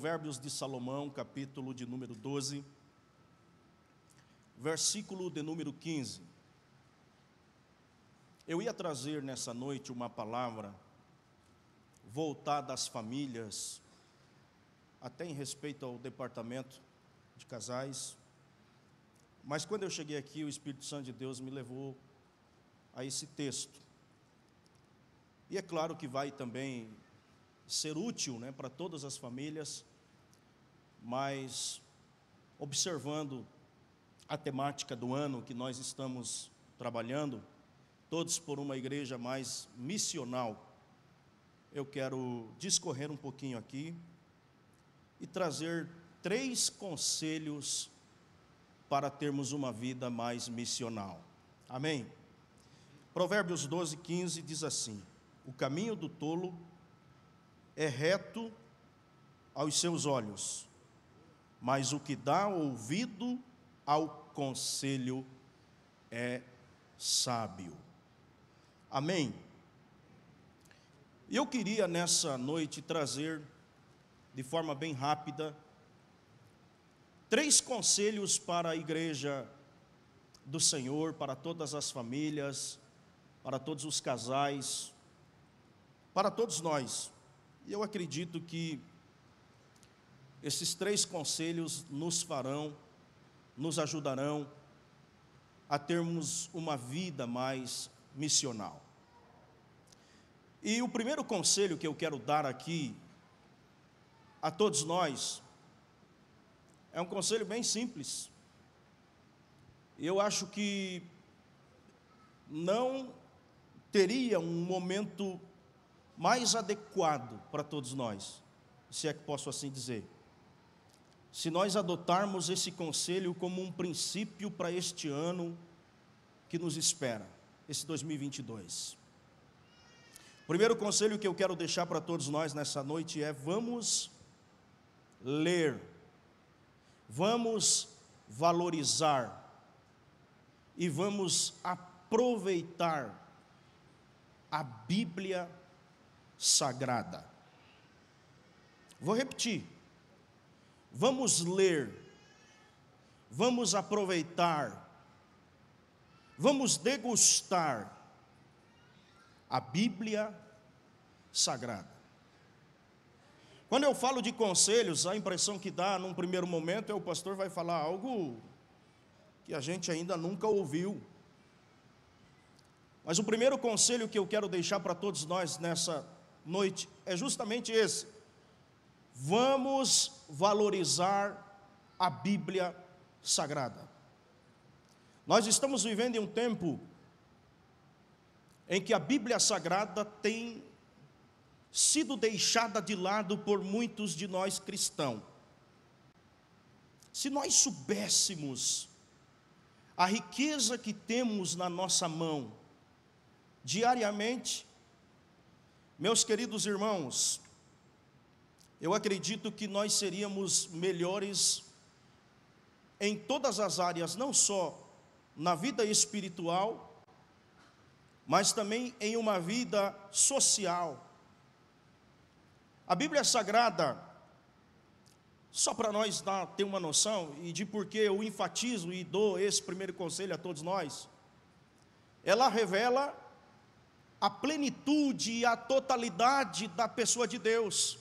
Provérbios de Salomão, capítulo de número 12, versículo de número 15. Eu ia trazer nessa noite uma palavra voltada às famílias, até em respeito ao departamento de casais, mas quando eu cheguei aqui, o Espírito Santo de Deus me levou a esse texto. E é claro que vai também ser útil, para todas as famílias, mas observando a temática do ano que nós estamos trabalhando, todos por uma igreja mais missional, eu quero discorrer um pouquinho aqui e trazer 3 conselhos para termos uma vida mais missional. Amém? Provérbios 12, 15 diz assim: o caminho do tolo é reto aos seus olhos, mas o que dá ouvido ao conselho é sábio. Amém? Eu queria nessa noite trazer, de forma bem rápida, 3 conselhos para a igreja do Senhor, para todas as famílias, para todos os casais, para todos nós. E eu acredito que esses 3 conselhos nos ajudarão a termos uma vida mais missional. E o primeiro conselho que eu quero dar aqui a todos nós é um conselho bem simples. Eu acho que não teria um momento mais adequado para todos nós, se é que posso assim dizer, se nós adotarmos esse conselho como um princípio para este ano que nos espera, esse 2022. O primeiro conselho que eu quero deixar para todos nós nessa noite é: vamos ler, vamos valorizar e vamos aproveitar a Bíblia Sagrada. Vou repetir: vamos ler, vamos aproveitar, vamos degustar a Bíblia Sagrada. Quando eu falo de conselhos, a impressão que dá num primeiro momento é o pastor vai falar algo que a gente ainda nunca ouviu. Mas o primeiro conselho que eu quero deixar para todos nós nessa noite é justamente esse: vamos valorizar a Bíblia Sagrada. Nós estamos vivendo em um tempo em que a Bíblia Sagrada tem sido deixada de lado por muitos de nós cristãos. Se nós soubéssemos a riqueza que temos na nossa mão diariamente, meus queridos irmãos, eu acredito que nós seríamos melhores em todas as áreas, não só na vida espiritual, mas também em uma vida social. A Bíblia Sagrada, só para nós ter uma noção e de por que eu enfatizo e dou esse primeiro conselho a todos nós, ela revela a plenitude e a totalidade da pessoa de Deus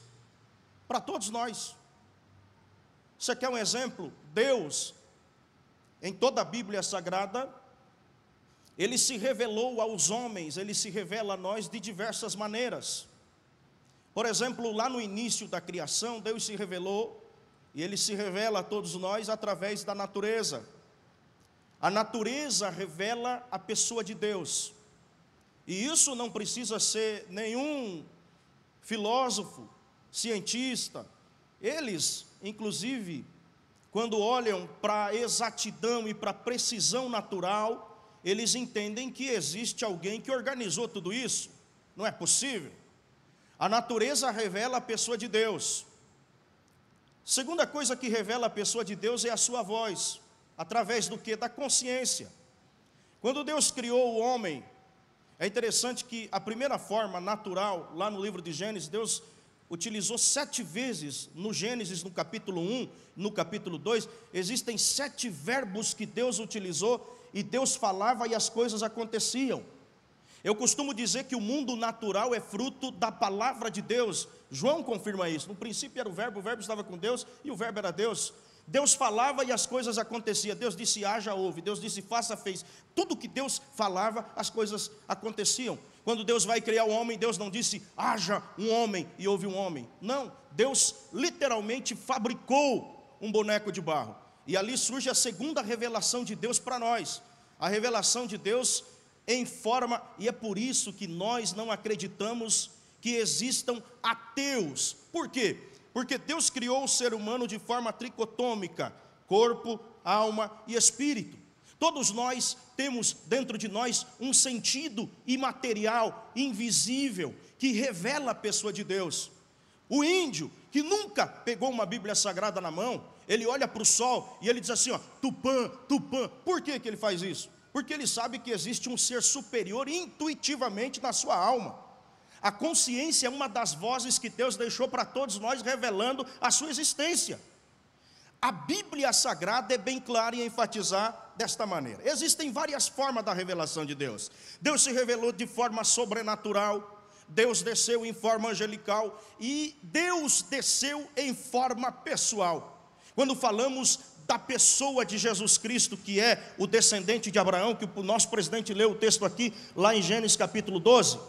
para todos nós. Você quer um exemplo? Deus, em toda a Bíblia Sagrada, Ele se revelou aos homens, Ele se revela a nós de diversas maneiras. Por exemplo, lá no início da criação, Deus se revelou, e Ele se revela a todos nós através da natureza. A natureza revela a pessoa de Deus. E isso não precisa ser nenhum filósofo, cientista. Eles, inclusive, quando olham para a exatidão e para a precisão natural, eles entendem que existe alguém que organizou tudo isso. Não é possível. A natureza revela a pessoa de Deus. Segunda coisa que revela a pessoa de Deus é a sua voz. Através do quê? Da consciência. Quando Deus criou o homem, é interessante que a primeira forma natural, lá no livro de Gênesis, Deus utilizou 7 vezes no Gênesis, no capítulo 1, no capítulo 2, existem 7 verbos que Deus utilizou, e Deus falava e as coisas aconteciam. Eu costumo dizer que o mundo natural é fruto da palavra de Deus. João confirma isso. No princípio era o verbo estava com Deus e o verbo era Deus. Deus falava e as coisas aconteciam. Deus disse haja, houve. Deus disse faça, fez. Tudo que Deus falava, as coisas aconteciam. Quando Deus vai criar o homem, Deus não disse haja um homem e houve um homem. Não, Deus literalmente fabricou um boneco de barro. E ali surge a segunda revelação de Deus para nós. A revelação de Deus em forma, e é por isso que nós não acreditamos que existam ateus. Por quê? Porque Deus criou o ser humano de forma tricotômica, corpo, alma e espírito. Todos nós temos dentro de nós um sentido imaterial, invisível, que revela a pessoa de Deus. O índio, que nunca pegou uma Bíblia Sagrada na mão, ele olha para o sol e ele diz assim, ó, Tupã, Tupã. Por que ele faz isso? Porque ele sabe que existe um ser superior intuitivamente na sua alma. A consciência é uma das vozes que Deus deixou para todos nós, revelando a sua existência. A Bíblia Sagrada é bem clara em enfatizar desta maneira. Existem várias formas da revelação de Deus. Deus se revelou de forma sobrenatural, Deus desceu em forma angelical e Deus desceu em forma pessoal. Quando falamos da pessoa de Jesus Cristo, que é o descendente de Abraão, que o nosso presidente leu o texto aqui, lá em Gênesis capítulo 12,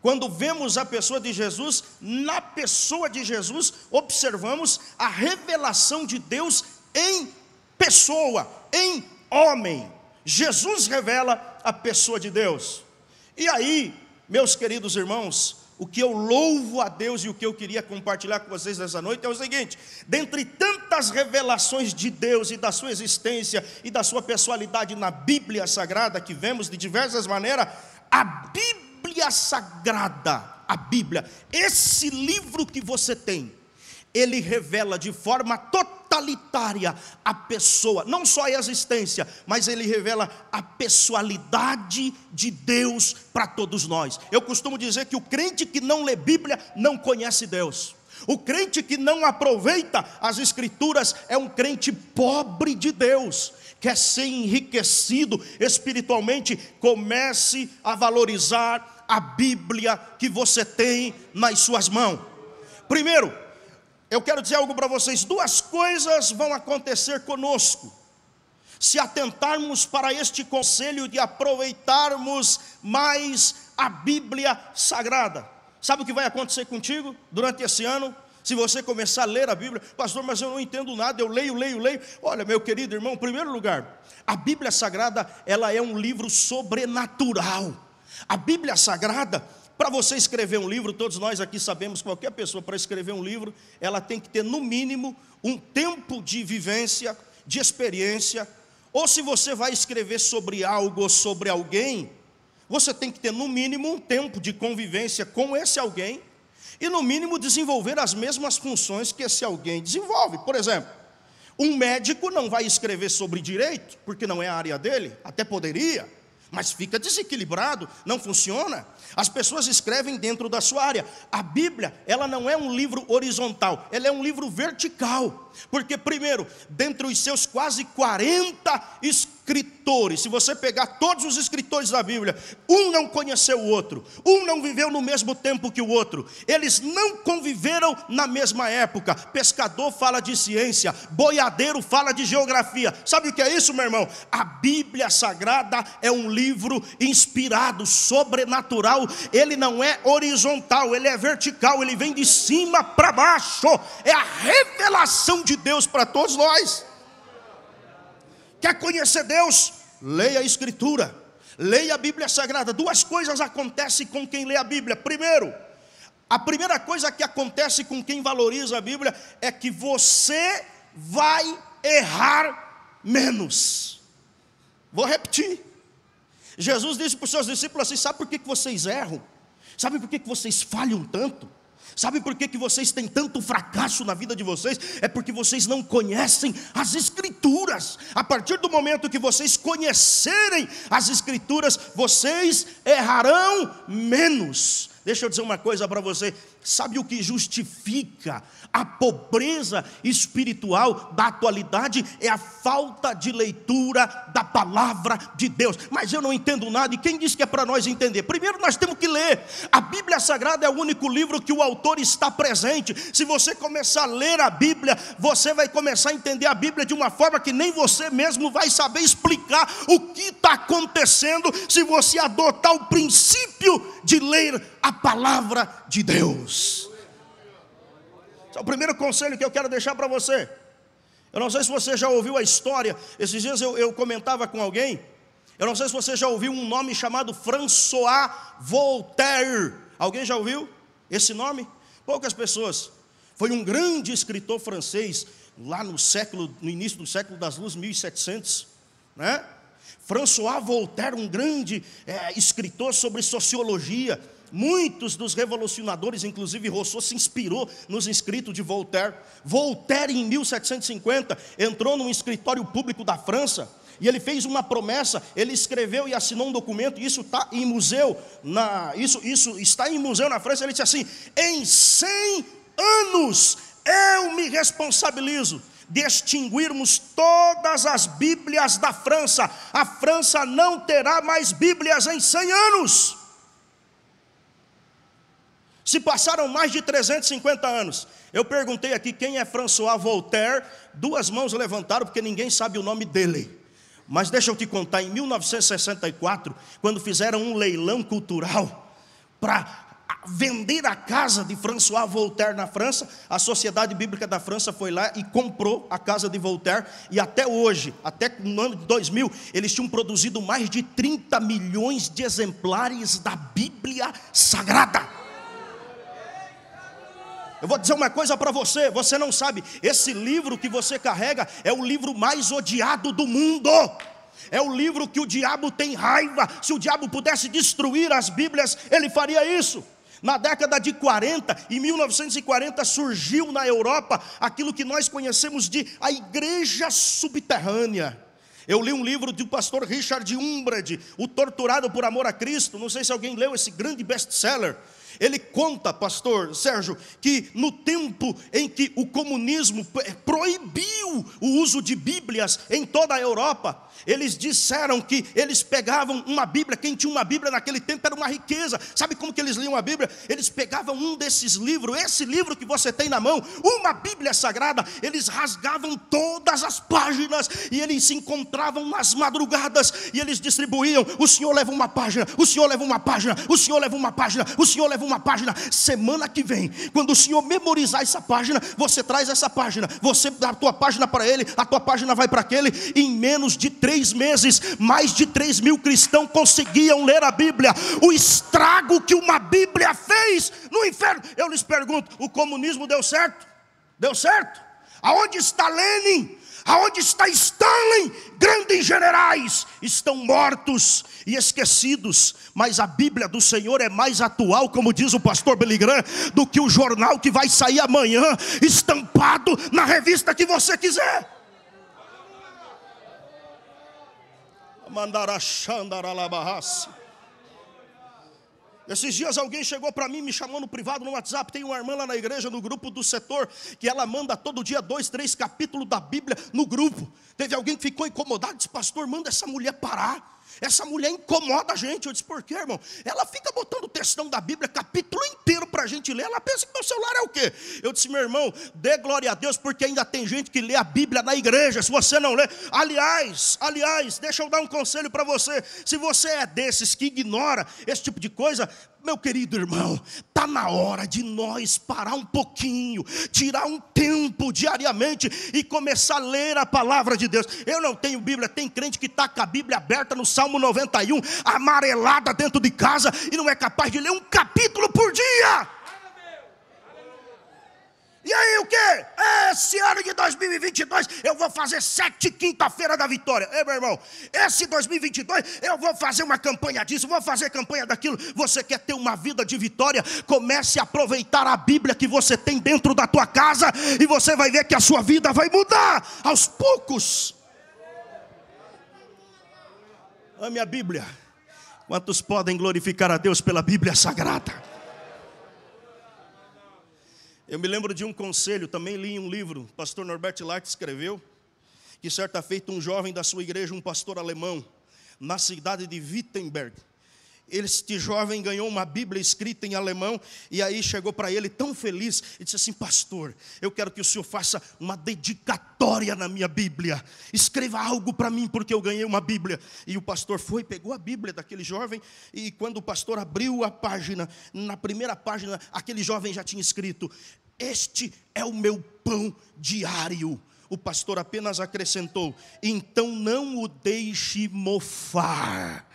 quando vemos a pessoa de Jesus, na pessoa de Jesus, observamos a revelação de Deus em pessoa, em homem. Jesus revela a pessoa de Deus. E aí, meus queridos irmãos, o que eu louvo a Deus e o que eu queria compartilhar com vocês nessa noite é o seguinte: dentre tantas revelações de Deus e da sua existência e da sua pessoalidade na Bíblia Sagrada, que vemos de diversas maneiras, a Bíblia Sagrada, a Bíblia, esse livro que você tem, ele revela de forma totalitária a pessoa, não só a existência, mas ele revela a pessoalidade de Deus para todos nós. Eu costumo dizer que o crente que não lê Bíblia não conhece Deus. O crente que não aproveita as Escrituras é um crente pobre de Deus. Quer ser enriquecido espiritualmente, comece a valorizar a Bíblia que você tem nas suas mãos. Primeiro, eu quero dizer algo para vocês: 2 coisas vão acontecer conosco se atentarmos para este conselho de aproveitarmos mais a Bíblia Sagrada. Sabe o que vai acontecer contigo durante esse ano? Se você começar a ler a Bíblia, pastor, mas eu não entendo nada, eu leio. Olha, meu querido irmão, em primeiro lugar, a Bíblia Sagrada, ela é um livro sobrenatural. A Bíblia Sagrada, para você escrever um livro, todos nós aqui sabemos, qualquer pessoa para escrever um livro, ela tem que ter no mínimo um tempo de vivência, de experiência, ou se você vai escrever sobre algo ou sobre alguém, você tem que ter no mínimo um tempo de convivência com esse alguém, e no mínimo desenvolver as mesmas funções que esse alguém desenvolve. Por exemplo, um médico não vai escrever sobre direito, porque não é a área dele, até poderia, mas fica desequilibrado, não funciona. As pessoas escrevem dentro da sua área. A Bíblia, ela não é um livro horizontal, ela é um livro vertical. Porque primeiro, dentre os seus quase 40 escritores, se você pegar todos os escritores da Bíblia, um não conheceu o outro, um não viveu no mesmo tempo que o outro, eles não conviveram na mesma época. Pescador fala de ciência, boiadeiro fala de geografia. Sabe o que é isso, meu irmão? A Bíblia Sagrada é um livro inspirado, sobrenatural. Ele não é horizontal, ele é vertical, ele vem de cima para baixo. É a revelação de Deus para todos nós. Quer conhecer Deus? Leia a Escritura, leia a Bíblia Sagrada. 2 coisas acontecem com quem lê a Bíblia. Primeiro, a primeira coisa que acontece com quem valoriza a Bíblia é que você vai errar menos. Vou repetir. Jesus disse para os seus discípulos assim: sabe por que vocês erram? Sabe por que vocês falham tanto? Sabe por que vocês têm tanto fracasso na vida de vocês? É porque vocês não conhecem as Escrituras. A partir do momento que vocês conhecerem as Escrituras, vocês errarão menos. Deixa eu dizer uma coisa para você: Sabe o que justifica a pobreza espiritual da atualidade? É a falta de leitura da palavra de Deus. Mas eu não entendo nada, e quem disse que é para nós entender? Primeiro nós temos que ler. A Bíblia Sagrada é o único livro que o autor está presente. Se você começar a ler a Bíblia, você vai começar a entender a Bíblia de uma forma que nem você mesmo vai saber explicar o que está acontecendo, se você adotar o princípio de ler a palavra de Deus. Esse é o primeiro conselho que eu quero deixar para você. Eu não sei se você já ouviu a história. Esses dias eu comentava com alguém. Eu não sei se você já ouviu um nome chamado François Voltaire. Alguém já ouviu esse nome? Poucas pessoas. Foi um grande escritor francês, lá no início do século das luzes, 1700, né? François Voltaire, um grande escritor sobre sociologia. Muitos dos revolucionadores, inclusive Rousseau, se inspirou nos escritos de Voltaire. Voltaire, em 1750, entrou num escritório público da França, e ele fez uma promessa. Ele escreveu e assinou um documento, e isso está em museu, isso está em museu na França. Ele disse assim: em 100 anos eu me responsabilizo de extinguirmos todas as Bíblias da França. A França não terá mais Bíblias em 100 anos. Se passaram mais de 350 anos. Eu perguntei aqui quem é François Voltaire. 2 mãos levantaram, porque ninguém sabe o nome dele. Mas deixa eu te contar, em 1964, quando fizeram um leilão cultural para vender a casa de François Voltaire na França, a Sociedade Bíblica da França foi lá e comprou a casa de Voltaire, e até hoje, até no ano de 2000, eles tinham produzido mais de 30 milhões de exemplares da Bíblia Sagrada. Eu vou dizer uma coisa para você, você não sabe, esse livro que você carrega é o livro mais odiado do mundo. É o livro que o diabo tem raiva. Se o diabo pudesse destruir as Bíblias, ele faria isso. Na década de 40, em 1940, surgiu na Europa aquilo que nós conhecemos de a igreja subterrânea. Eu li um livro do pastor Richard Umbred, O Torturado por Amor a Cristo. Não sei se alguém leu esse grande best-seller. Ele conta, pastor Sérgio, que no tempo em que o comunismo proibiu o uso de Bíblias em toda a Europa, eles disseram que eles pegavam uma Bíblia. Quem tinha uma Bíblia naquele tempo era uma riqueza. Sabe como que eles liam a Bíblia? Eles pegavam um desses livros, esse livro que você tem na mão, uma Bíblia Sagrada, eles rasgavam todas as páginas, e eles se encontravam nas madrugadas, e eles distribuíam: o senhor leva uma página, o senhor leva uma página, o senhor leva uma página, o senhor leva uma página. Semana que vem, quando o senhor memorizar essa página, você traz essa página, você dá a tua página para ele, a tua página vai para aquele. Em menos de 3 meses, mais de 3 mil cristãos conseguiam ler a Bíblia. O estrago que uma Bíblia fez no inferno. Eu lhes pergunto, o comunismo deu certo? Deu certo? Aonde está Lenin? Aonde está Stalin? Grandes generais estão mortos e esquecidos. Mas a Bíblia do Senhor é mais atual, como diz o pastor Billy Graham, do que o jornal que vai sair amanhã, estampado na revista que você quiser. Esses dias alguém chegou para mim, me chamou no privado, no WhatsApp. Tem uma irmã lá na igreja, no grupo do setor, que ela manda todo dia 2, 3 capítulos da Bíblia no grupo. Teve alguém que ficou incomodado, disse: pastor, manda essa mulher parar. Essa mulher incomoda a gente. Eu disse: por quê, irmão? Ela fica botando o textão da Bíblia, capítulo inteiro para a gente ler. Ela pensa que meu celular é o quê? Eu disse: meu irmão, dê glória a Deus, porque ainda tem gente que lê a Bíblia na igreja. Se você não lê, aliás, deixa eu dar um conselho para você. Se você é desses que ignora esse tipo de coisa, meu querido irmão, está na hora de nós parar um pouquinho, tirar um tempo diariamente e começar a ler a palavra de Deus. Eu não tenho Bíblia, tem crente que está com a Bíblia aberta no Salmo 91, amarelada dentro de casa, e não é capaz de ler um capítulo por dia. E aí o quê? Esse ano de 2022 eu vou fazer 7 quinta-feira da vitória. Ei, meu irmão, esse 2022 eu vou fazer uma campanha disso, vou fazer campanha daquilo. Você quer ter uma vida de vitória? Comece a aproveitar a Bíblia que você tem dentro da tua casa, e você vai ver que a sua vida vai mudar aos poucos. Ame a Bíblia. Quantos podem glorificar a Deus pela Bíblia Sagrada? Eu me lembro de um conselho, também li em um livro, o pastor Norbert Lack escreveu, que certa feita um jovem da sua igreja, um pastor alemão, na cidade de Wittenberg, este jovem ganhou uma Bíblia escrita em alemão, e aí chegou para ele tão feliz, e disse assim: pastor, eu quero que o senhor faça uma dedicatória na minha Bíblia, escreva algo para mim, porque eu ganhei uma Bíblia. E o pastor foi, pegou a Bíblia daquele jovem, e quando o pastor abriu a página, na primeira página, aquele jovem já tinha escrito: este é o meu pão diário. O pastor apenas acrescentou: então não o deixe mofar.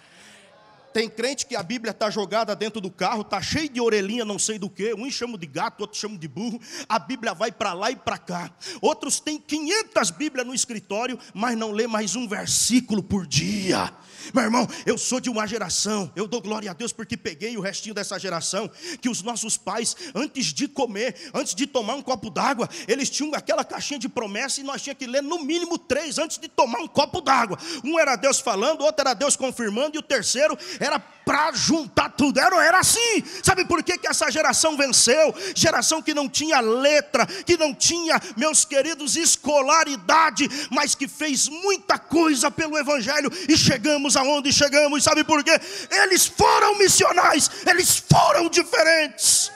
Tem crente que a Bíblia está jogada dentro do carro, está cheio de orelhinha, não sei do que. Uns chamam de gato, outros chamam de burro. A Bíblia vai para lá e para cá. Outros têm 500 Bíblias no escritório, mas não lê mais um versículo por dia. Meu irmão, eu sou de uma geração, eu dou glória a Deus porque peguei o restinho dessa geração, que os nossos pais, antes de comer, antes de tomar um copo d'água, eles tinham aquela caixinha de promessa e nós tínhamos que ler no mínimo 3 antes de tomar um copo d'água. Um era Deus falando, outro era Deus confirmando, e o terceiro era para juntar tudo. Era assim. Sabe por que essa geração venceu? Geração que não tinha letra, que não tinha, meus queridos, escolaridade, mas que fez muita coisa pelo Evangelho, e chegamos aonde chegamos. Sabe por quê? Eles foram missionais, eles foram diferentes.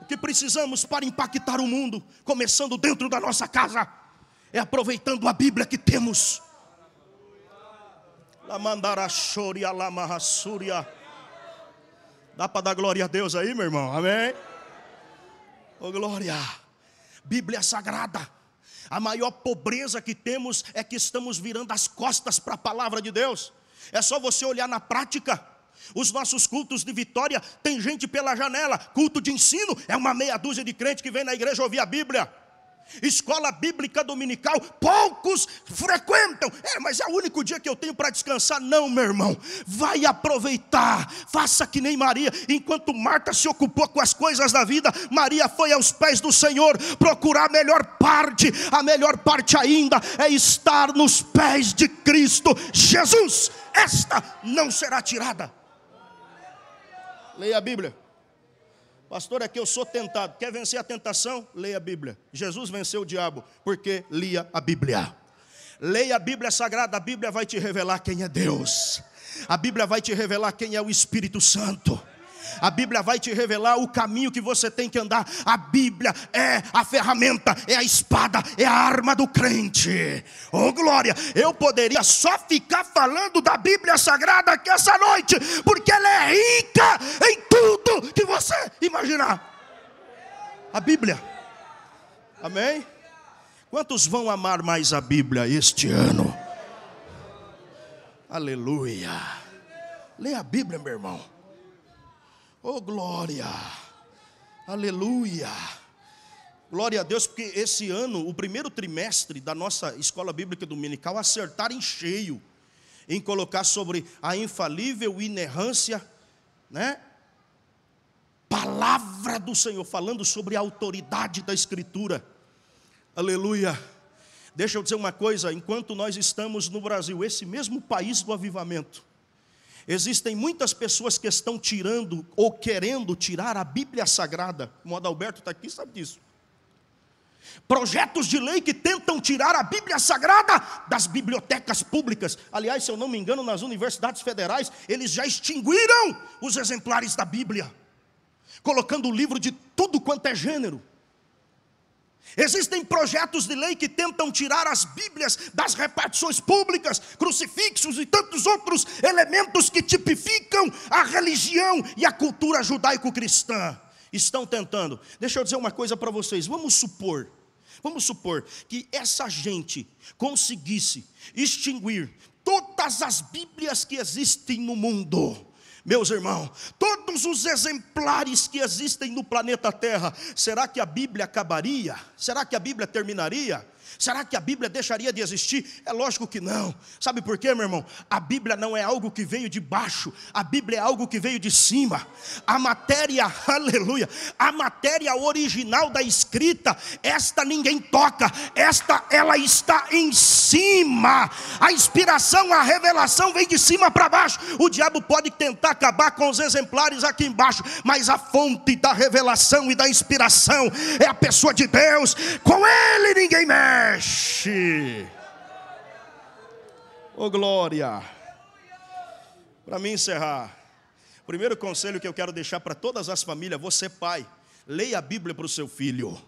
O que precisamos para impactar o mundo, começando dentro da nossa casa, é aproveitando a Bíblia que temos. Dá para dar glória a Deus aí, meu irmão? Amém? Oh, glória. Bíblia sagrada. A maior pobreza que temos é que estamos virando as costas para a palavra de Deus. É só você olhar na prática. Os nossos cultos de Vitória, tem gente pela janela. Culto de ensino, é uma meia dúzia de crente que vem na igreja ouvir a Bíblia. Escola bíblica dominical, poucos frequentam. Mas é o único dia que eu tenho para descansar. Não, meu irmão, vai aproveitar. Faça que nem Maria. Enquanto Marta se ocupou com as coisas da vida, Maria foi aos pés do Senhor procurar a melhor parte. A melhor parte ainda é estar nos pés de Cristo Jesus. Esta não será tirada. Leia a Bíblia. Pastor, é que eu sou tentado. Quer vencer a tentação? Leia a Bíblia. Jesus venceu o diabo porque lia a Bíblia. Leia a Bíblia sagrada. A Bíblia vai te revelar quem é Deus. A Bíblia vai te revelar quem é o Espírito Santo. A Bíblia vai te revelar o caminho que você tem que andar. A Bíblia é a ferramenta, é a espada, é a arma do crente. Oh, glória! Eu poderia só ficar falando da Bíblia Sagrada aqui essa noite, porque ela é rica em tudo que você imaginar. A Bíblia. Amém? Quantos vão amar mais a Bíblia este ano? Aleluia! Leia a Bíblia, meu irmão. Oh, glória, aleluia, glória a Deus, porque esse ano, o primeiro trimestre da nossa escola bíblica dominical, acertaram em cheio, em colocar sobre a infalível inerrância, né? Palavra do Senhor, falando sobre a autoridade da Escritura, aleluia. Deixa eu dizer uma coisa, enquanto nós estamos no Brasil, esse mesmo país do avivamento, existem muitas pessoas que estão tirando ou querendo tirar a Bíblia Sagrada. O Adalberto está aqui, sabe disso. Projetos de lei que tentam tirar a Bíblia Sagrada das bibliotecas públicas. Aliás, se eu não me engano, nas universidades federais, eles já extinguiram os exemplares da Bíblia, colocando o livro de tudo quanto é gênero. Existem projetos de lei que tentam tirar as Bíblias das repartições públicas, crucifixos e tantos outros elementos que tipificam a religião e a cultura judaico-cristã. Estão tentando. Deixa eu dizer uma coisa para vocês. Vamos supor que essa gente conseguisse extinguir todas as Bíblias que existem no mundo. Meus irmãos, todos os exemplares que existem no planeta Terra, será que a Bíblia acabaria? Será que a Bíblia terminaria? Será que a Bíblia deixaria de existir? É lógico que não. Sabe por quê, meu irmão? A Bíblia não é algo que veio de baixo, a Bíblia é algo que veio de cima. A matéria, aleluia, a matéria original da escrita, esta ninguém toca, ela está em cima. A inspiração, a revelação vem de cima para baixo. O diabo pode tentar acabar com os exemplares aqui embaixo, mas a fonte da revelação e da inspiração é a pessoa de Deus. Com ele ninguém mexe. Oh glória. Para mim encerrar, primeiro conselho que eu quero deixar para todas as famílias: você pai, leia a Bíblia para o seu filho.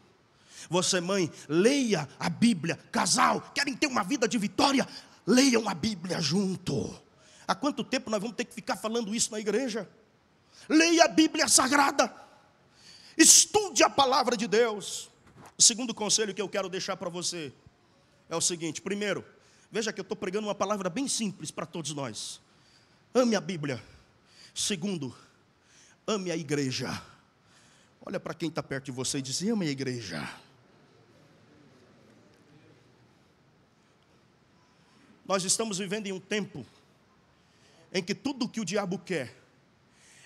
Você mãe, leia a Bíblia. Casal, querem ter uma vida de vitória? Leiam a Bíblia junto. Há quanto tempo nós vamos ter que ficar falando isso na igreja? Leia a Bíblia Sagrada. Estude a palavra de Deus. O segundo conselho que eu quero deixar para você é o seguinte: primeiro, veja que eu estou pregando uma palavra bem simples para todos nós. Ame a Bíblia. Segundo, ame a igreja. Olha para quem está perto de você e diz: ame a igreja. Nós estamos vivendo em um tempo em que tudo que o diabo quer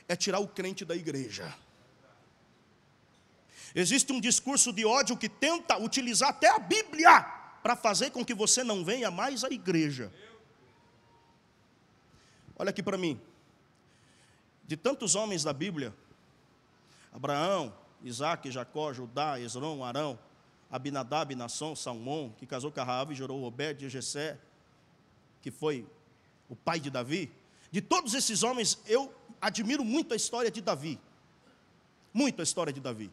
é tirar o crente da igreja. Existe um discurso de ódio que tenta utilizar até a Bíblia para fazer com que você não venha mais à igreja. Olha aqui para mim. De tantos homens da Bíblia, Abraão, Isaac, Jacó, Judá, Esrom, Arão, Abinadab, Naasson, Salmão, que casou com a Raabe e gerou Obed e Jessé, que foi o pai de Davi. De todos esses homens, eu admiro muito a história de Davi. Muito a história de Davi.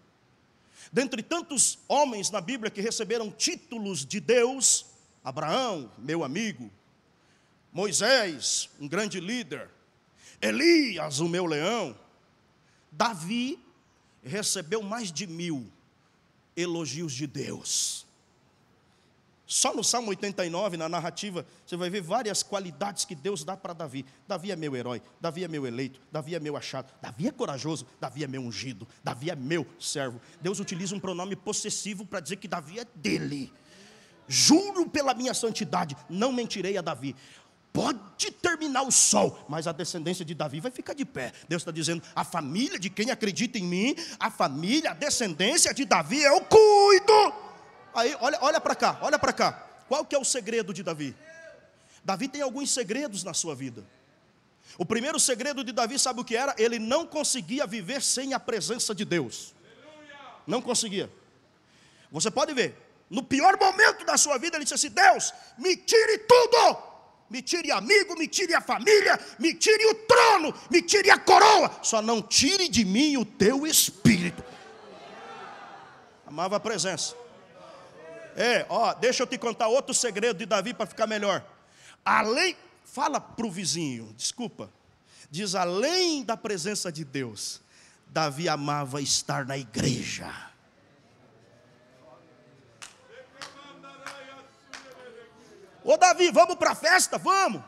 Dentre tantos homens na Bíblia que receberam títulos de Deus, Abraão, meu amigo, Moisés, um grande líder, Elias, o meu leão, Davi recebeu mais de 1000 elogios de Deus. Só no Salmo 89, na narrativa, você vai ver várias qualidades que Deus dá para Davi. Davi é meu herói, Davi é meu eleito, Davi é meu achado, Davi é corajoso, Davi é meu ungido, Davi é meu servo. Deus utiliza um pronome possessivo para dizer que Davi é dele. Juro pela minha santidade, não mentirei a Davi. Pode terminar o sol, mas a descendência de Davi vai ficar de pé. Deus está dizendo: a família de quem acredita em mim, a família, a descendência de Davi, eu cuido. Aí, olha para cá, olha para cá. Qual que é o segredo de Davi? Davi tem alguns segredos na sua vida. O primeiro segredo de Davi, sabe o que era? Ele não conseguia viver sem a presença de Deus. Não conseguia. Você pode ver, no pior momento da sua vida, ele disse assim: Deus, me tire tudo. Me tire amigo, me tire a família, me tire o trono, me tire a coroa. Só não tire de mim o teu espírito. Amava a presença. Deixa eu te contar outro segredo de Davi para ficar melhor. Fala para o vizinho, desculpa. Diz: além da presença de Deus, Davi amava estar na igreja. Ô Davi, vamos para a festa? Vamos.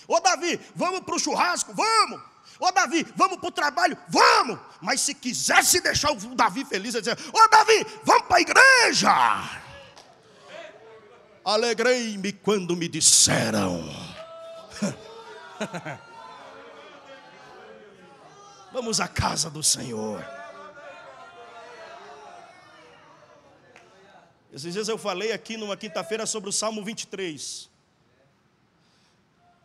Ô Davi, vamos para o churrasco? Vamos. Ô Davi, vamos para o trabalho? Vamos. Mas se quisesse deixar o Davi feliz, ele dizia: ô Davi, vamos para a igreja. Alegrei-me quando me disseram. Vamos à casa do Senhor. Esses dias eu falei aqui numa quinta-feira sobre o Salmo 23.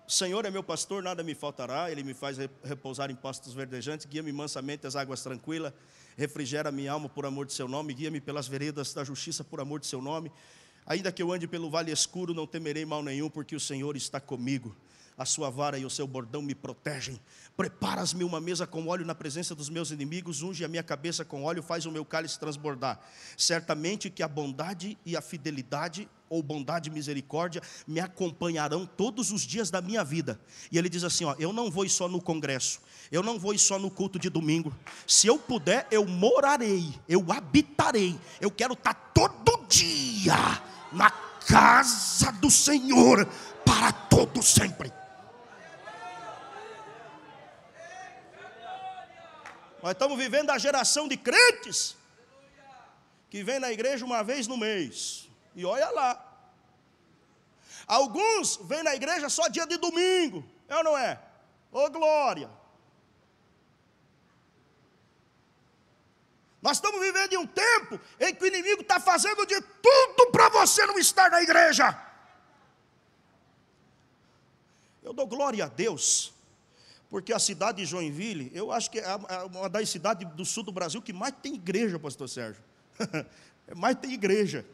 O Senhor é meu pastor, nada me faltará. Ele me faz repousar em pastos verdejantes, guia-me mansamente às águas tranquilas, refrigera minha alma por amor de seu nome, guia-me pelas veredas da justiça por amor de seu nome. Ainda que eu ande pelo vale escuro, não temerei mal nenhum, porque o Senhor está comigo. A sua vara e o seu bordão me protegem. Preparas-me uma mesa com óleo na presença dos meus inimigos, unge a minha cabeça com óleo, faz o meu cálice transbordar. Certamente que a bondade e a fidelidade, ou bondade e misericórdia, me acompanharão todos os dias da minha vida. E ele diz assim, eu não vou ir só no congresso, eu não vou ir só no culto de domingo. Se eu puder, eu morarei, eu habitarei. Eu quero estar todo dia na casa do Senhor, para todo sempre. Nós estamos vivendo a geração de crentes que vem na igreja uma vez no mês. E olha lá. Alguns vêm na igreja só dia de domingo, é ou não é? Ô glória! Nós estamos vivendo em um tempo em que o inimigo está fazendo de tudo para você não estar na igreja. Eu dou glória a Deus, porque a cidade de Joinville, eu acho que é uma das cidades do sul do Brasil que mais tem igreja, pastor Sérgio. Mais tem igreja.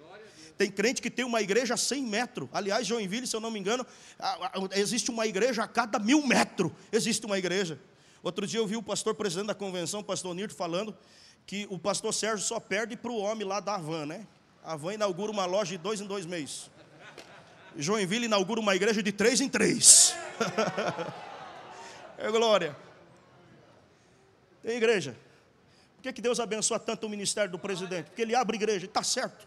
Tem crente que tem uma igreja a 100 metros. Aliás, Joinville, se eu não me engano, existe uma igreja a cada 1000 metros. Existe uma igreja. Outro dia eu vi o pastor presidente da convenção, o pastor Nirto, falando que o pastor Sérgio só perde para o homem lá da Havan, né? A Havan inaugura uma loja de 2 em 2 meses. Joinville inaugura uma igreja de 3 em 3. É glória. Tem igreja. Por que Deus abençoa tanto o ministério do presidente? Porque ele abre igreja, está certo.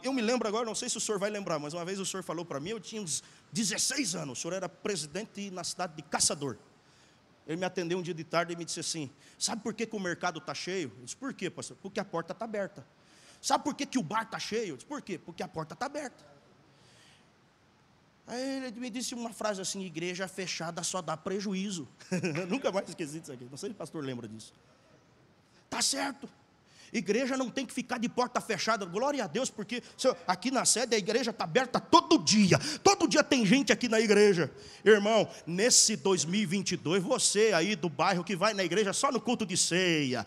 Eu me lembro agora, não sei se o senhor vai lembrar, mas uma vez o senhor falou para mim, eu tinha uns 16 anos, o senhor era presidente na cidade de Caçador. Ele me atendeu um dia de tarde e me disse assim: sabe por que o mercado está cheio? Eu disse: por quê, pastor? Porque a porta está aberta. Sabe por que o bar está cheio? Eu disse: por quê? Porque a porta está aberta. Aí ele me disse uma frase assim: igreja fechada só dá prejuízo. Nunca mais esqueci disso aqui, não sei se o pastor lembra disso. Está certo. Igreja não tem que ficar de porta fechada, glória a Deus, porque aqui na sede a igreja está aberta todo dia tem gente aqui na igreja. Irmão, nesse 2022, você aí do bairro que vai na igreja só no culto de ceia,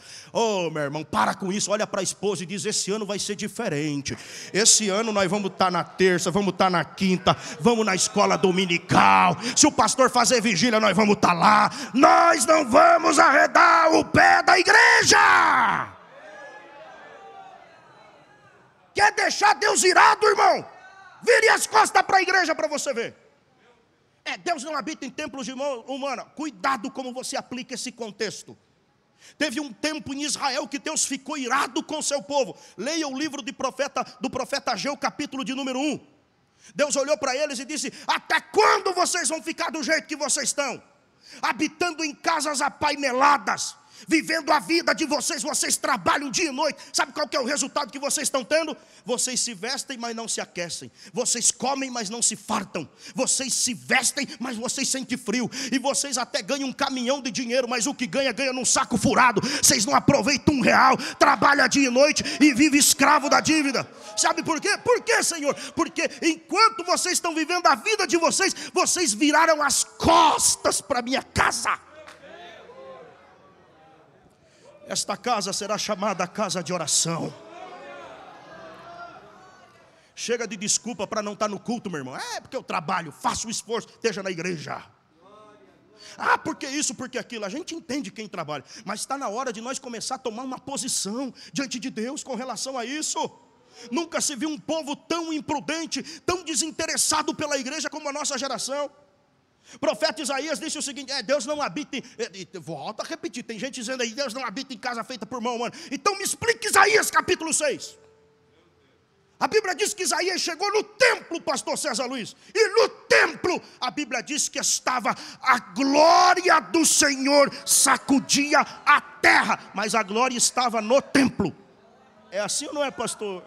meu irmão, para com isso, olha para a esposa e diz: esse ano vai ser diferente, esse ano nós vamos estar na terça, vamos estar na quinta, vamos na escola dominical, se o pastor fazer vigília nós vamos estar lá, nós não vamos arredar o pé da igreja. Quer deixar Deus irado, irmão? Vire as costas para a igreja para você ver. Deus não habita em templos de mão humana. Cuidado como você aplica esse contexto. Teve um tempo em Israel que Deus ficou irado com o seu povo. Leia o livro do profeta Ageu, capítulo de número 1. Deus olhou para eles e disse: até quando vocês vão ficar do jeito que vocês estão? Habitando em casas apaineladas, vivendo a vida de vocês, vocês trabalham dia e noite. Sabe qual que é o resultado que vocês estão tendo? Vocês se vestem, mas não se aquecem. Vocês comem, mas não se fartam. Vocês se vestem, mas vocês sentem frio. E vocês até ganham um caminhão de dinheiro, mas o que ganha, ganha num saco furado. Vocês não aproveitam R$1, trabalha dia e noite e vive escravo da dívida. Sabe por quê? Por quê, Senhor? Porque enquanto vocês estão vivendo a vida de vocês, vocês viraram as costas para a minha casa. Esta casa será chamada casa de oração. Chega de desculpa para não estar no culto, meu irmão. Porque eu trabalho, faço o esforço, esteja na igreja. Porque isso, porque aquilo. A gente entende quem trabalha, mas está na hora de nós começar a tomar uma posição diante de Deus com relação a isso. Nunca se viu um povo tão imprudente, tão desinteressado pela igreja como a nossa geração. O profeta Isaías disse o seguinte: Deus não habita volta a repetir, tem gente dizendo aí: Deus não habita em casa feita por mão humana. Então me explique Isaías capítulo 6. A Bíblia diz que Isaías chegou no templo, pastor César Luiz, e no templo a Bíblia diz que estava a glória do Senhor, sacudia a terra, mas a glória estava no templo. É assim ou não é, pastor?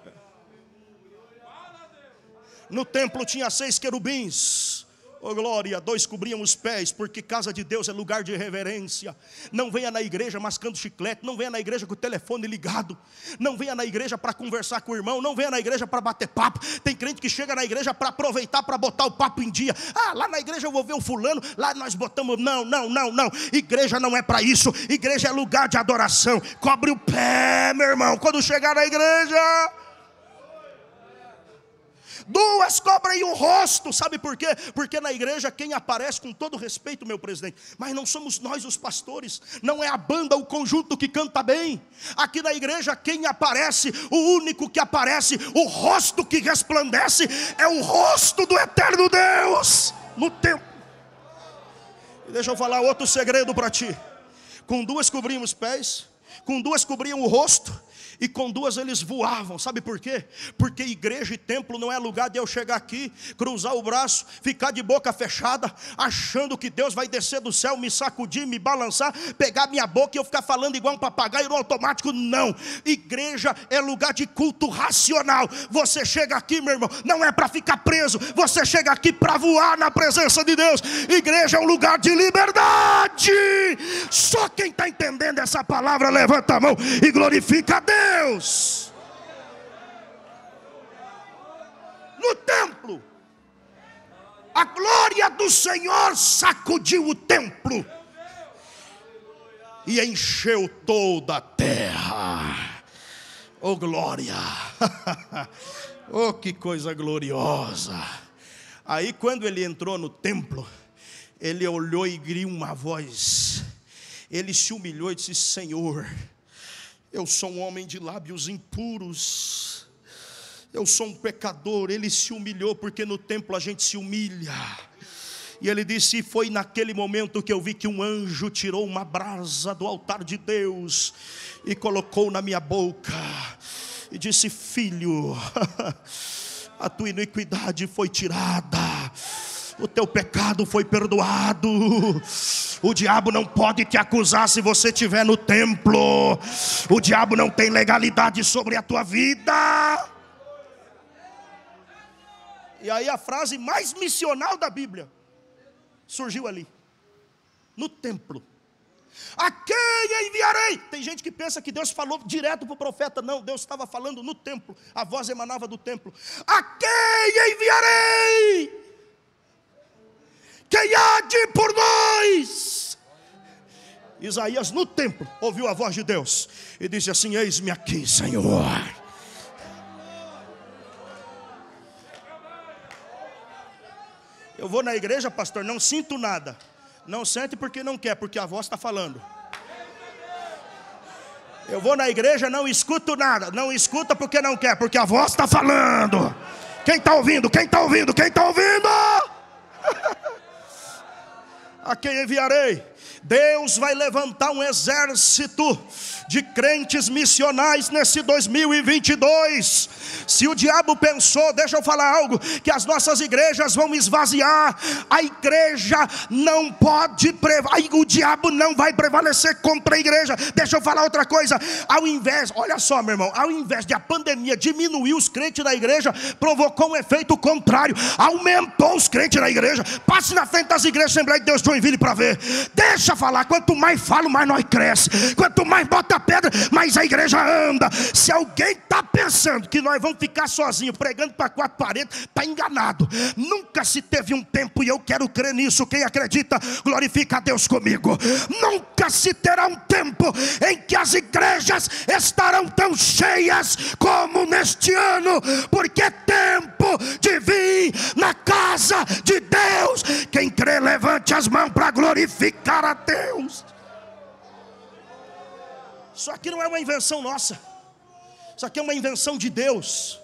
No templo tinha 6 querubins. Glória, 2 cobriam os pés, porque casa de Deus é lugar de reverência. Não venha na igreja mascando chiclete, não venha na igreja com o telefone ligado, não venha na igreja para conversar com o irmão, não venha na igreja para bater papo. Tem crente que chega na igreja para aproveitar, para botar o papo em dia. Lá na igreja eu vou ver o fulano, lá nós botamos, não. Igreja não é para isso, igreja é lugar de adoração. Cobre o pé, meu irmão, quando chegar na igreja. 2 cobrem o rosto, sabe por quê? Porque na igreja quem aparece, com todo respeito, meu presidente, mas não somos nós os pastores, não é a banda, o conjunto que canta bem. Aqui na igreja quem aparece, o único que aparece, o rosto que resplandece, é o rosto do eterno Deus no templo. E deixa eu falar outro segredo para ti. Com 2 cobriam os pés, com 2 cobriam o rosto, e com duas eles voavam. Sabe por quê? Porque igreja e templo não é lugar de eu chegar aqui, cruzar o braço, ficar de boca fechada, achando que Deus vai descer do céu, me sacudir, me balançar, pegar minha boca e eu ficar falando igual um papagaio no automático. Não, igreja é lugar de culto racional. Você chega aqui, meu irmão, não é para ficar preso, você chega aqui para voar na presença de Deus. Igreja é um lugar de liberdade. Só quem está entendendo essa palavra, levanta a mão e glorifica a Deus. No templo, a glória do Senhor sacudiu o templo e encheu toda a terra. Oh glória! Oh, que coisa gloriosa! Aí quando ele entrou no templo, ele olhou e gritou uma voz. Ele se humilhou e disse: Senhor, eu sou um homem de lábios impuros, eu sou um pecador. Ele se humilhou, porque no templo a gente se humilha. E ele disse: e foi naquele momento que eu vi que um anjo tirou uma brasa do altar de Deus e colocou na minha boca e disse: filho, a tua iniquidade foi tirada, o teu pecado foi perdoado. O diabo não pode te acusar se você estiver no templo. O diabo não tem legalidade sobre a tua vida. E aí a frase mais missional da Bíblia surgiu ali, no templo. A quem enviarei? Tem gente que pensa que Deus falou direto para o profeta. Não, Deus estava falando no templo. A voz emanava do templo. A quem enviarei? Quem há de por nós? Isaías no templo ouviu a voz de Deus e disse assim: eis-me aqui, Senhor. Eu vou na igreja, pastor, não sinto nada. Não sente porque não quer, porque a voz está falando. Eu vou na igreja, não escuto nada. Não escuta porque não quer, porque a voz está falando. Quem está ouvindo? Quem está ouvindo? Quem está ouvindo? A quem enviarei? Deus vai levantar um exército de crentes missionais nesse 2022. Se o diabo pensou, deixa eu falar algo, que as nossas igrejas vão esvaziar, a igreja não pode, o diabo não vai prevalecer contra a igreja. Deixa eu falar outra coisa, ao invés, olha só meu irmão, ao invés de a pandemia diminuir os crentes da igreja, provocou um efeito contrário, aumentou os crentes da igreja. Passe na frente das igrejas Assembleia de Deus de Joinville para ver. Deixa falar, quanto mais falo, mais nós cresce. Quanto mais bota pedra, mais a igreja anda. Se alguém está pensando que nós vamos ficar sozinhos pregando para quatro paredes, está enganado. Nunca se teve um tempo, e eu quero crer nisso, quem acredita, glorifica a Deus comigo. Nunca se terá um tempo em que as igrejas estarão tão cheias como neste ano, porque é tempo de vir na casa de Deus. Quem crê, levante as mãos para glorificar a Deus. Isso aqui não é uma invenção nossa, isso aqui é uma invenção de Deus.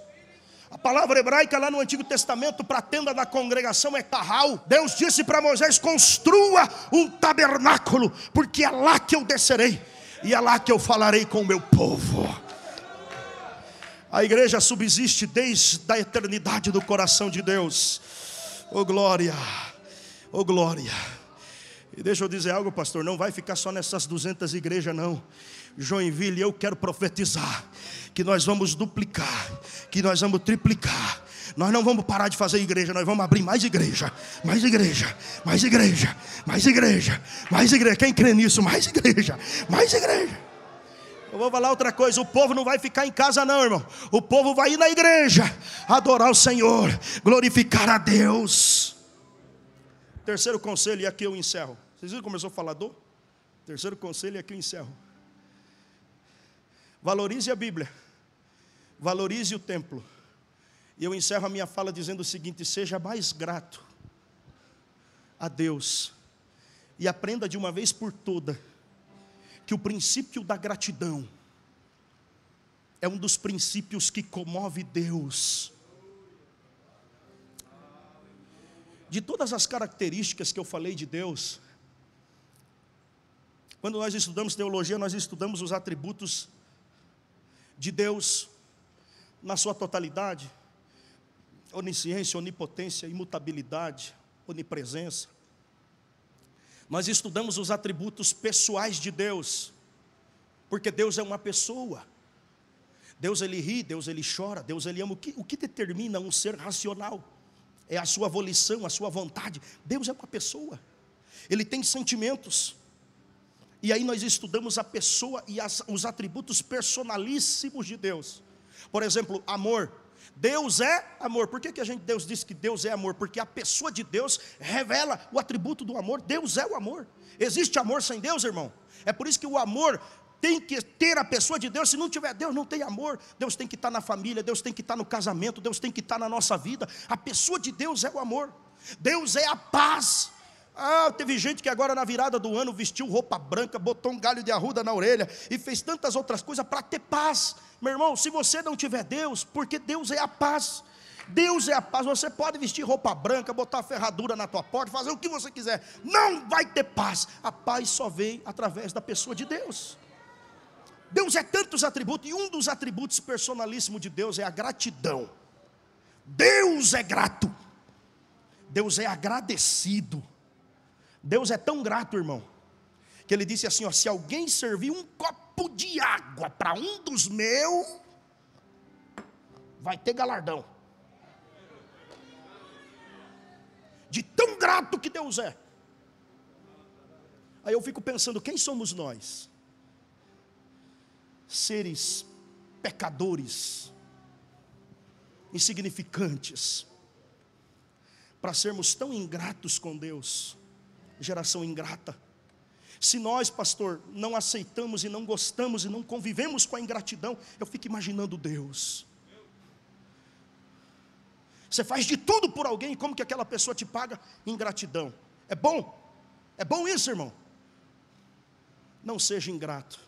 A palavra hebraica lá no Antigo Testamento para a tenda da congregação é carral. Deus disse para Moisés: construa um tabernáculo, porque é lá que eu descerei e é lá que eu falarei com o meu povo. A igreja subsiste desde a eternidade do coração de Deus. Oh glória, oh glória. E deixa eu dizer algo, pastor, não vai ficar só nessas 200 igrejas não. Joinville, eu quero profetizar que nós vamos duplicar, que nós vamos triplicar. Nós não vamos parar de fazer igreja, nós vamos abrir mais igreja, mais igreja, mais igreja, mais igreja, mais igreja. Quem crê nisso? Mais igreja, mais igreja. Eu vou falar outra coisa, o povo não vai ficar em casa não, irmão. O povo vai ir na igreja, adorar o Senhor, glorificar a Deus. Terceiro conselho, e aqui eu encerro. Vocês viram como eu sou falador? Terceiro conselho, e aqui eu encerro. Valorize a Bíblia, valorize o templo. E eu encerro a minha fala dizendo o seguinte: seja mais grato a Deus e aprenda de uma vez por toda que o princípio da gratidão é um dos princípios que comove Deus. De todas as características que eu falei de Deus, quando nós estudamos teologia, nós estudamos os atributos de Deus na sua totalidade, onisciência, onipotência, imutabilidade, onipresença. Nós estudamos os atributos pessoais de Deus, porque Deus é uma pessoa. Deus ele ri, Deus ele chora, Deus ele ama. O que determina um ser racional? É a sua volição, a sua vontade. Deus é uma pessoa, Ele tem sentimentos. E aí nós estudamos a pessoa e os atributos personalíssimos de Deus. Por exemplo, amor. Deus é amor. Por que Deus diz que Deus é amor? Porque a pessoa de Deus revela o atributo do amor. Deus é o amor. Existe amor sem Deus, irmão? É por isso que o amor tem que ter a pessoa de Deus. Se não tiver Deus, não tem amor. Deus tem que estar na família, Deus tem que estar no casamento, Deus tem que estar na nossa vida. A pessoa de Deus é o amor. Deus é a paz. Teve gente que agora na virada do ano vestiu roupa branca, botou um galho de arruda na orelha e fez tantas outras coisas para ter paz. Meu irmão, se você não tiver Deus, porque Deus é a paz. Deus é a paz. Você pode vestir roupa branca, botar ferradura na tua porta, fazer o que você quiser, não vai ter paz. A paz só vem através da pessoa de Deus. Deus é tantos atributos, e um dos atributos personalíssimos de Deus é a gratidão. Deus é grato. Deus é agradecido. Deus é tão grato, irmão, que Ele disse assim, se alguém servir um copo de água para um dos meus, vai ter galardão. De tão grato que Deus é. Aí eu fico pensando, quem somos nós? Seres pecadores, insignificantes, para sermos tão ingratos com Deus. Geração ingrata. Se nós, pastor, não aceitamos e não gostamos e não convivemos com a ingratidão, eu fico imaginando Deus. Você faz de tudo por alguém, como que aquela pessoa te paga? Ingratidão. É bom? É bom isso, irmão? Não seja ingrato.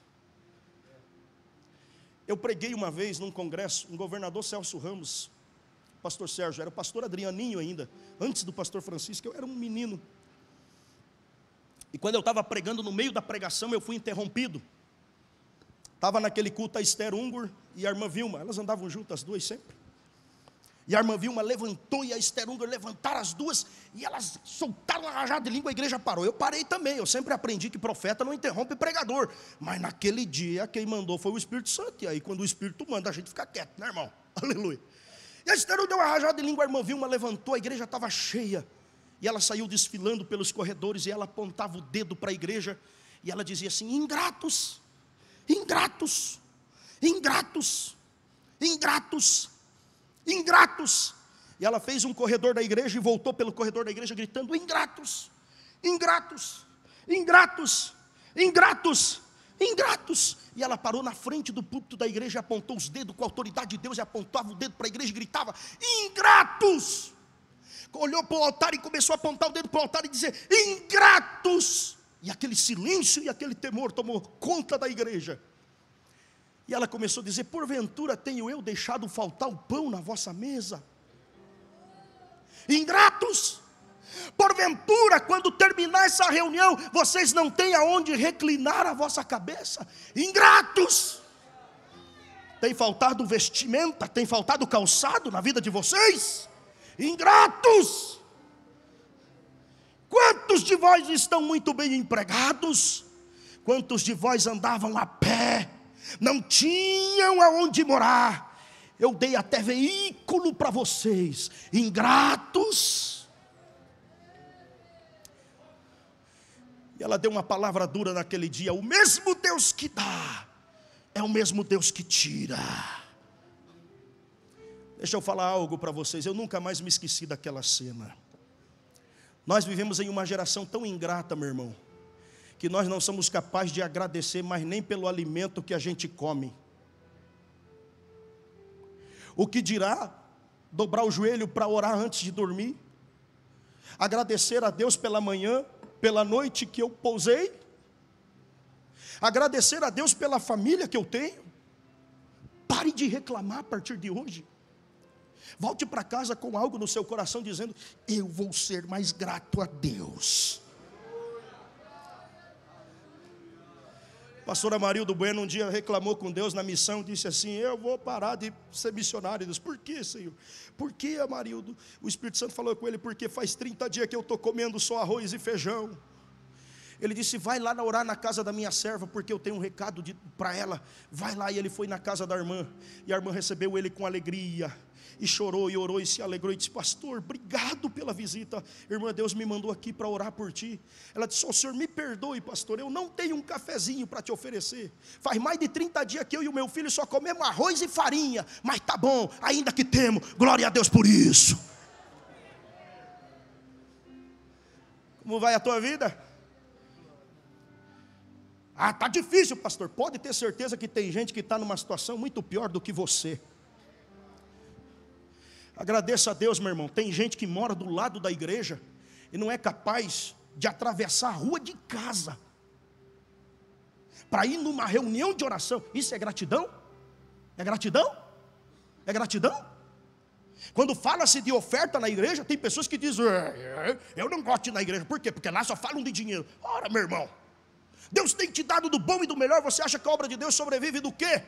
Eu preguei uma vez num congresso, um governador Celso Ramos, pastor Sérgio, era o pastor Adrianinho ainda, antes do pastor Francisco, eu era um menino. E quando eu estava pregando, no meio da pregação, eu fui interrompido. Estava naquele culto a Esther Ungur e a irmã Vilma, elas andavam juntas as duas sempre. E a irmã Vilma levantou e a Esther Ungur levantaram as duas, e elas soltaram a rajada de língua, a igreja parou. Eu parei também, eu sempre aprendi que profeta não interrompe pregador. Mas naquele dia, quem mandou foi o Espírito Santo. E aí quando o Espírito manda, a gente fica quieto, né, irmão? Aleluia. E a Esther Ungur deu uma rajada de língua, a irmã Vilma levantou, a igreja estava cheia. E ela saiu desfilando pelos corredores, e ela apontava o dedo para a igreja, e ela dizia assim, ingratos, ingratos, ingratos, ingratos, ingratos. E ela fez um corredor da igreja, e voltou pelo corredor da igreja, gritando, ingratos, ingratos, ingratos, ingratos, ingratos. E ela parou na frente do púlpito da igreja, e apontou os dedos com a autoridade de Deus, e apontava o dedo para a igreja, e gritava, ingratos. Olhou para o altar e começou a apontar o dedo para o altar e dizer, ingratos. E aquele silêncio e aquele temor tomou conta da igreja. E ela começou a dizer, porventura tenho eu deixado faltar o pão na vossa mesa? Ingratos. Porventura, quando terminar essa reunião, vocês não têm aonde reclinar a vossa cabeça? Ingratos. Tem faltado vestimenta, tem faltado calçado na vida de vocês? Ingratos. Quantos de vós estão muito bem empregados? Quantos de vós andavam a pé? Não tinham aonde morar? Eu dei até veículo para vocês. Ingratos. E ela deu uma palavra dura naquele dia. O mesmo Deus que dá é o mesmo Deus que tira. Deixa eu falar algo para vocês, eu nunca mais me esqueci daquela cena. Nós vivemos em uma geração tão ingrata, meu irmão, que nós não somos capazes de agradecer mais nem pelo alimento que a gente come. O que dirá dobrar o joelho para orar antes de dormir? Agradecer a Deus pela manhã, pela noite que eu pousei? Agradecer a Deus pela família que eu tenho? Pare de reclamar a partir de hoje. Volte para casa com algo no seu coração dizendo, eu vou ser mais grato a Deus. Pastor Amarildo Bueno um dia reclamou com Deus na missão, disse assim: eu vou parar de ser missionário. Deus, por que, Senhor? Por que, Amarildo? O Espírito Santo falou com ele: porque faz 30 dias que eu estou comendo só arroz e feijão. Ele disse: vai lá orar na casa da minha serva, porque eu tenho um recado para ela. Vai lá. E ele foi na casa da irmã, e a irmã recebeu ele com alegria, e chorou, e orou, e se alegrou, e disse: pastor, obrigado pela visita. Irmã, Deus me mandou aqui para orar por ti. Ela disse: o senhor me perdoe, pastor, eu não tenho um cafezinho para te oferecer. Faz mais de 30 dias que eu e o meu filho só comemos arroz e farinha, mas tá bom, ainda que temos, glória a Deus por isso. Como vai a tua vida? Ah, tá difícil, pastor. Pode ter certeza que tem gente que está numa situação muito pior do que você. Agradeça a Deus, meu irmão. Tem gente que mora do lado da igreja e não é capaz de atravessar a rua de casa para ir numa reunião de oração. Isso é gratidão? É gratidão? É gratidão? Quando fala-se de oferta na igreja, tem pessoas que dizem: eu não gosto de ir na igreja. Por quê? Porque lá só falam de dinheiro. Ora, meu irmão, Deus tem te dado do bom e do melhor. Você acha que a obra de Deus sobrevive do quê?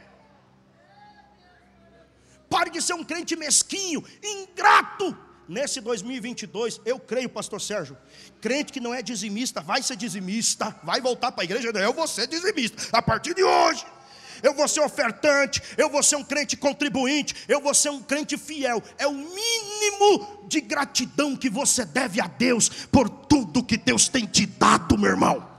Pare de ser um crente mesquinho, ingrato. Nesse 2022, eu creio, pastor Sérgio, crente que não é dizimista, vai ser dizimista, vai voltar para a igreja. Eu vou ser dizimista, a partir de hoje. Eu vou ser ofertante, eu vou ser um crente contribuinte, eu vou ser um crente fiel. É o mínimo de gratidão que você deve a Deus, por tudo que Deus tem te dado, meu irmão.